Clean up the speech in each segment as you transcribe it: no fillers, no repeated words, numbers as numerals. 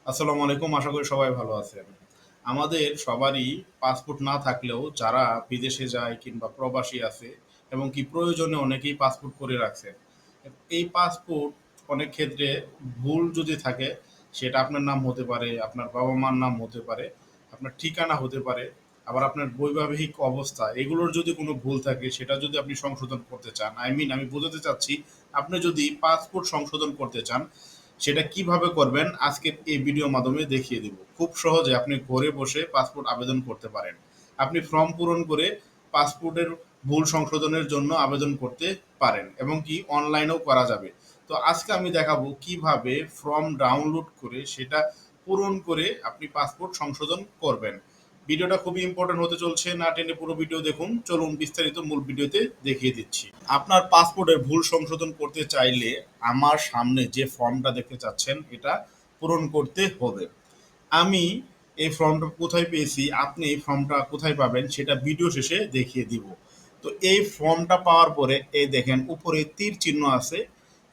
আসসালামু আলাইকুম। আশা করি সবাই ভালো আছেন। আমাদের সবারই পাসপোর্ট না থাকলেও যারা বিদেশে যায় কিংবা প্রবাসী আছে এবং কি প্রয়োজনে অনেকেই পাসপোর্ট করে রাখছে। এই পাসপোর্ট অনেক ক্ষেত্রে ভুল যদি থাকে সেটা আপনার নাম হতে পারে, আপনার বাবা-মার নাম হতে পারে, আপনার ঠিকানা হতে পারে, আবার আপনার বৈবাহিক অবস্থা এগুলোর যদি কোনো ভুল থাকে সেটা যদি আপনি সংশোধন করতে চান, আমি বোঝাতে চাচ্ছি আপনি যদি পাসপোর্ট সংশোধন করতে চান সেটা কিভাবে করবেন আজকের এই ভিডিওর মাধ্যমে দেখিয়ে দিব। খুব সহজে আপনি ঘরে বসে পাসপোর্ট আবেদন করতে পারেন। আপনি ফর্ম পূরণ করে পাসপোর্টের ভুল সংশোধনের জন্য আবেদন করতে পারেন এবং কি অনলাইনেও করা যাবে। তো আজকে আমি দেখাবো কিভাবে ফর্ম ডাউনলোড করে সেটা পূরণ করে আপনি পাসপোর্ট সংশোধন করবেন। ভিডিওটা খুবই ইম্পর্টেন্ট হতে চলছে, না টেনে পুরো ভিডিও দেখুন। চলুন বিস্তারিত মূল ভিডিওতে দেখিয়ে দিচ্ছি। আপনার পাসপোর্টের ভুল সংশোধন করতে চাইলে আমার সামনে যে ফর্মটা দেখতে চাচ্ছেন এটা পূরণ করতে হবে। আমি এই ফর্মটা কোথায় পেয়েছি, আপনি এই ফর্মটা কোথায় পাবেন সেটা ভিডিও শেষে দেখিয়ে দিব। তো এই ফর্মটা পাওয়ার পরে এই দেখেন উপরে তীর চিহ্ন আছে।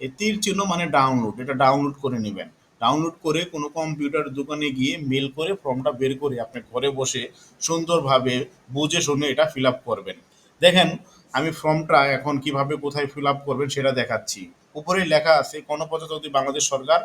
এই তীর চিহ্ন মানে ডাউনলোড, এটা ডাউনলোড করে নেবেন। ডাউনলোড করে কোনো কম্পিউটার দোকানে গিয়ে মেল করে ফর্মটা বের করে আপনি ঘরে বসে সুন্দরভাবে বুঝে শুনে এটা ফিল আপ করবেন। দেখেন আমি ফর্মটা এখন কিভাবে কোথায় ফিল আপ করবেন সেটা দেখাচ্ছি। উপরে লেখা আছে গণপ্রজাতন্ত্রী বাংলাদেশ সরকার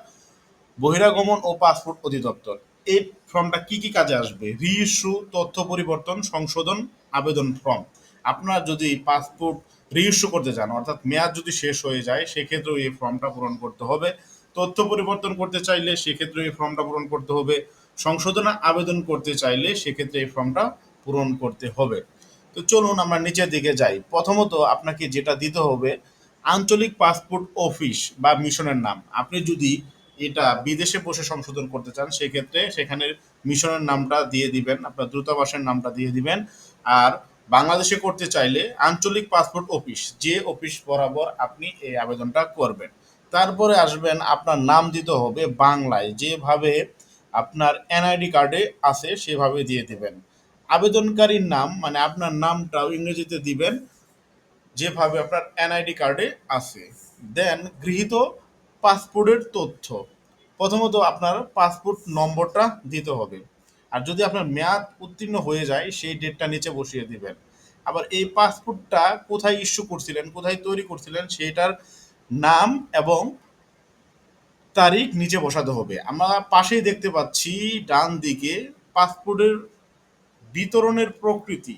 বহিরাগমন ও পাসপোর্ট অধিদপ্তর। এই ফর্মটা কি কি কাজে আসবে? রিইস্যু, তথ্য পরিবর্তন, সংশোধন, আবেদন ফর্ম। আপনার যদি পাসপোর্ট রিইস্যু করতে চান অর্থাৎ মেয়াদ যদি শেষ হয়ে যায় সেক্ষেত্রেও এই ফর্মটা পূরণ করতে হবে। তথ্য পরিবর্তন করতে চাইলে সেক্ষেত্রে এই ফর্মটা পূরণ করতে হবে। সংশোধনে আবেদন করতে চাইলে সেক্ষেত্রে এই ফর্মটা পূরণ করতে হবে। তো চলুন আমরা নিচের দিকে যাই। প্রথমত আপনাকে যেটা দিতে হবে আঞ্চলিক পাসপোর্ট অফিস বা মিশনের নাম। আপনি যদি এটা বিদেশে বসে সংশোধন করতে চান সেক্ষেত্রে সেখানে মিশনের নামটা দিয়ে দিবেন, আপনার দূতাবাসের নামটা দিয়ে দিবেন। আর বাংলাদেশে করতে চাইলে আঞ্চলিক পাসপোর্ট অফিস, যে অফিস বরাবর আপনি এই আবেদনটা করবেন। তারপরে আসবেন আপনার নাম দিতে হবে বাংলায়, যেভাবে আপনার এনআইডি কার্ডে আছে সেভাবে দিয়ে দিবেন। আবেদনকারীর নাম মানে আপনার নামটাও ইংরেজিতে দিবেন যেভাবে আপনার এনআইডি কার্ডে আছে। দেন গৃহীত পাসপোর্টের তথ্য, প্রথমত আপনার পাসপোর্ট নম্বরটা দিতে হবে। আর যদি আপনার মেয়াদ উত্তীর্ণ হয়ে যায় সেই ডেটটা নিচে বসিয়ে দিবেন। আবার এই পাসপোর্টটা কোথায় ইস্যু করছিলেন, কোথায় তৈরি করছিলেন সেটার নাম এবং তারিখ নিচে বসাতে হবে। আমরা পাশেই দেখতে পাচ্ছি ডান দিকে পাসপোর্টের বিতরণের প্রকৃতি,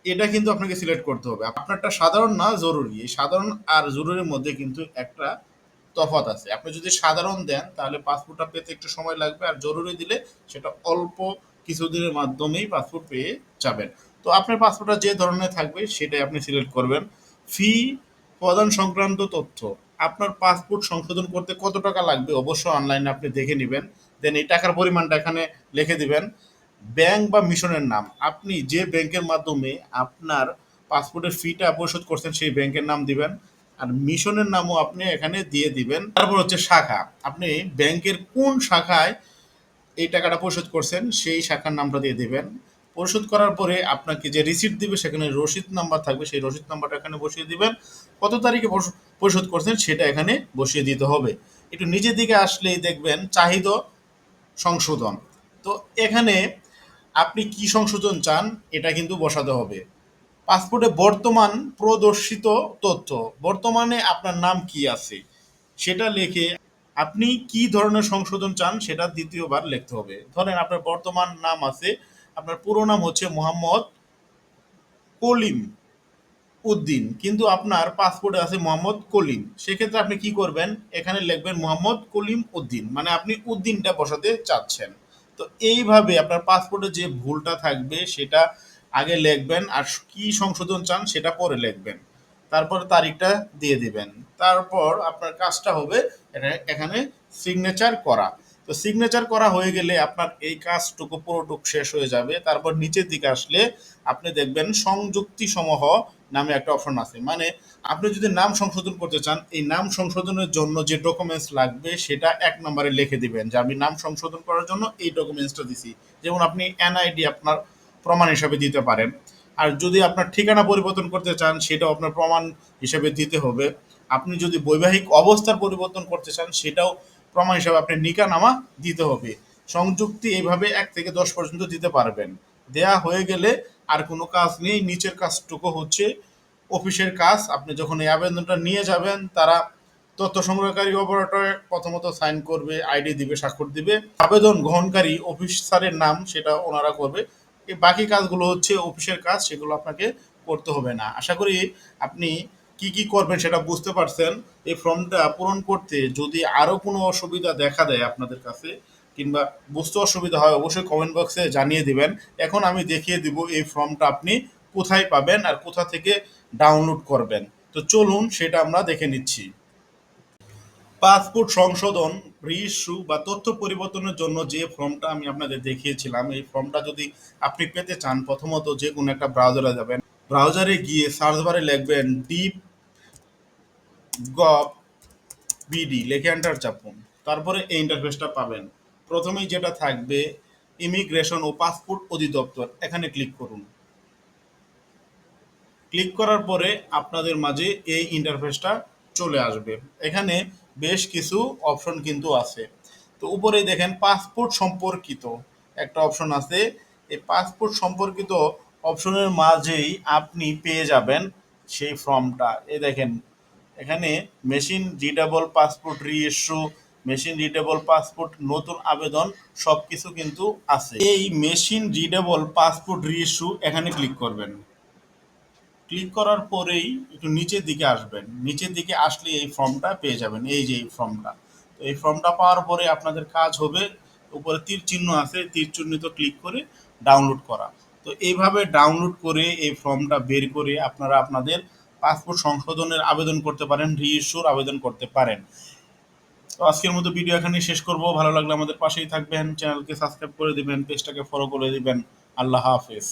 এটা কিন্তু আপনাকে সিলেক্ট করতে হবে। আপনারটা সাধারণ না জরুরি, এই সাধারণ আর জরুরির মধ্যে কিন্তু একটা তফাৎ আছে। আপনি যদি সাধারণ দেন তাহলে পাসপোর্টটা পেতে একটু সময় লাগবে, আর জরুরি দিলে সেটা অল্প কিছুদিনের মাধ্যমেই পাসপোর্ট পেয়ে যাবেন। তো আপনার পাসপোর্টটা যে ধরনের থাকবে সেটাই আপনি সিলেক্ট করবেন। ফি প্রদান সংক্রান্ত তথ্য, আপনার পাসপোর্ট সংশোধন করতে কত টাকা লাগবে অবশ্যই অনলাইনে আপনি দেখে নেবেন। দেন এই টাকার পরিমাণটা এখানে লিখে দিবেন। ব্যাংক বা মিশনের নাম, আপনি যে ব্যাংকের মাধ্যমে আপনার পাসপোর্টের ফিটা পরিশোধ করছেন সেই ব্যাংকের নাম দিবেন। আর মিশনের নামও আপনি এখানে দিয়ে দিবেন। তারপর হচ্ছে শাখা, আপনি ব্যাংকের কোন শাখায় এই টাকাটা পরিশোধ করছেন সেই শাখার নামটা দিয়ে দিবেন। পরিশোধ করার পরে আপনাকে যে রিসিপ্ট দিবে সেখানে রসিদ নাম্বার থাকবে, সেই রসিদ নাম্বারটা এখানে বসিয়ে দিবেন। কত তারিখে পরিশোধ করছেন সেটা এখানে বসিয়ে দিতে হবে। একটু নিচের দিকে আসলেই দেখবেন চাহিদা সংশোধন। তো এখানে আপনি কি সংশোধন চান এটা কিন্তু বসাতে হবে। পাসপোর্টে বর্তমান প্রদর্শিত তথ্য, বর্তমানে আপনার নাম কি আছে সেটা লিখে আপনি কি ধরনের সংশোধন চান সেটা দ্বিতীয়বার লিখতে হবে। ধরেন আপনার বর্তমান নাম আছে, আপনার পুরো নাম হচ্ছে মোহাম্মদ কলিম উদ্দিন, কিন্তু আপনার পাসপোর্টে আছে মোহাম্মদ কলিম। সেক্ষেত্রে আপনি কি করবেন, এখানে লিখবেন মোহাম্মদ কলিম উদ্দিন, মানে আপনি উদ্দিনটা বসাতে চাচ্ছেন। তো এইভাবে আপনার পাসপোর্টে যে ভুলটা থাকবে সেটা আগে লিখবেন, আর কি সংশোধন চান সেটা পরে লিখবেন। তারপর তারিখটা দিয়ে দিবেন। তারপর আপনার কাজটা হবে এখানে সিগনেচার করা। তো সিগনেচার করা হয়ে গেলে আপনার এই কাজটুকু পুরোটুক শেষ হয়ে যাবে। তারপর নিচের দিকে আসলে আপনি দেখবেন সংযুক্তি সমূহ নামে একটা অপশন আছে, মানে আপনি যদি নাম সংশোধন করতে চান এই নাম সংশোধনের জন্য যে ডকুমেন্টস লাগবে সেটা এক নম্বরে লিখে দিবেন যে আমি নাম সংশোধন করার জন্য এই ডকুমেন্টসটা দিছি। যেমন আপনি এনআইডি আপনার প্রমাণ হিসাবে দিতে পারেন। আর যদি আপনার ঠিকানা পরিবর্তন করতে চান সেটাও আপনার প্রমাণ হিসেবে দিতে হবে। আপনি যদি বৈবাহিক অবস্থার পরিবর্তন করতে চান সেটাও প্রমাণ হিসাবে আপনি নিকানামা দিতে হবে। সংযুক্তি এইভাবে ১ থেকে ১০ পর্যন্ত দিতে পারবেন। দেয়া হয়ে গেলে আর কোনো কাজ নেই। নিচের কাজটুকু হচ্ছে অফিসের কাজ। আপনি যখন এই আবেদনটা নিয়ে যাবেন, তারা তথ্য সংগ্রহকারী অপারেটর প্রথমত সাইন করবে, আইডি দিবে, স্বাক্ষর দিবে। আবেদন গ্রহণকারী অফিসারের নাম সেটা ওনারা করবে। এই বাকি কাজগুলো হচ্ছে অফিসের কাজ, সেগুলো আপনাকে করতে হবে না। আশা করি আপনি কি কি করবেন সেটা বুঝতে পারছেন। এই ফর্মটা পূরণ করতে যদি আরো কোনো অসুবিধা দেখা দেয় আপনাদের কাছে কিংবা বুঝতে অসুবিধা হয়, অবশ্যই কমেন্ট বক্সে জানিয়ে দিবেন। এখন আমি দেখিয়ে দিব এই ফর্মটা আপনি কোথায় পাবেন আর কোথা থেকে ডাউনলোড করবেন। তো চলুন সেটা আমরা দেখে নিচ্ছি। পাসপোর্ট সংশোধন, রিইস্যু বা তথ্য পরিবর্তনের জন্য যে ফর্মটা আমি আপনাদের দেখিয়েছিলাম, এই ফর্মটা যদি আপনি পেতে চান, প্রথমত যে কোনো একটা ব্রাউজারে যাবেন। ব্রাউজারে গিয়ে সার্চ বারে লিখবেন ডিপ গভ বিডি, লিখে এন্টার চাপুন। তারপরে এই ইন্টারফেসটা পাবেন। প্রথমেই যেটা থাকবে ইমিগ্রেশন ও পাসপোর্ট অধিদপ্তর, এখানে ক্লিক করুন। ক্লিক করার পরে আপনাদের মাঝে এই ইন্টারফেসটা চলে আসবে। এখানে বেশ কিছু অপশন কিন্তু আছে। তো উপরেই দেখেন পাসপোর্ট সম্পর্কিত একটা অপশন আছে। এই পাসপোর্ট সম্পর্কিত অপশনের মাঝেই আপনি পেয়ে যাবেন সেই ফর্মটা। এই দেখেন এখানে machine readable passport reissue, machine readable passport নতুন আবেদন, সব কিছু কিন্তু আছে। এই মেশিন রিডেবল পাসপোর্ট রিইস্যু এখানে ক্লিক করবেন। ক্লিক করার পরেই একটু নিচের দিকে আসবেন। নিচের দিকে আসলে এই ফর্মটা পেয়ে যাবেন। এই যে এই ফর্মটা। তো এই ফর্মটা পাওয়ার পরে আপনাদের কাজ হবে উপরে তীর চিহ্ন আছে, তীর চিহ্নিত ক্লিক করে ডাউনলোড করা। তো এইভাবে ডাউনলোড করে এই ফর্মটা বের করে আপনারা আপনাদের পাসপোর্ট সংশোধনের আবেদন করতে পারেন, রিইস্যুর আবেদন করতে পারেন। তো আজকের মতো ভিডিও এখানেই শেষ করব। ভালো লাগলে আমাদের পাশেই থাকবেন, চ্যানেলকে সাবস্ক্রাইব করে দিবেন, পেজটাকে ফলো করে দিবেন। আল্লাহ হাফেজ।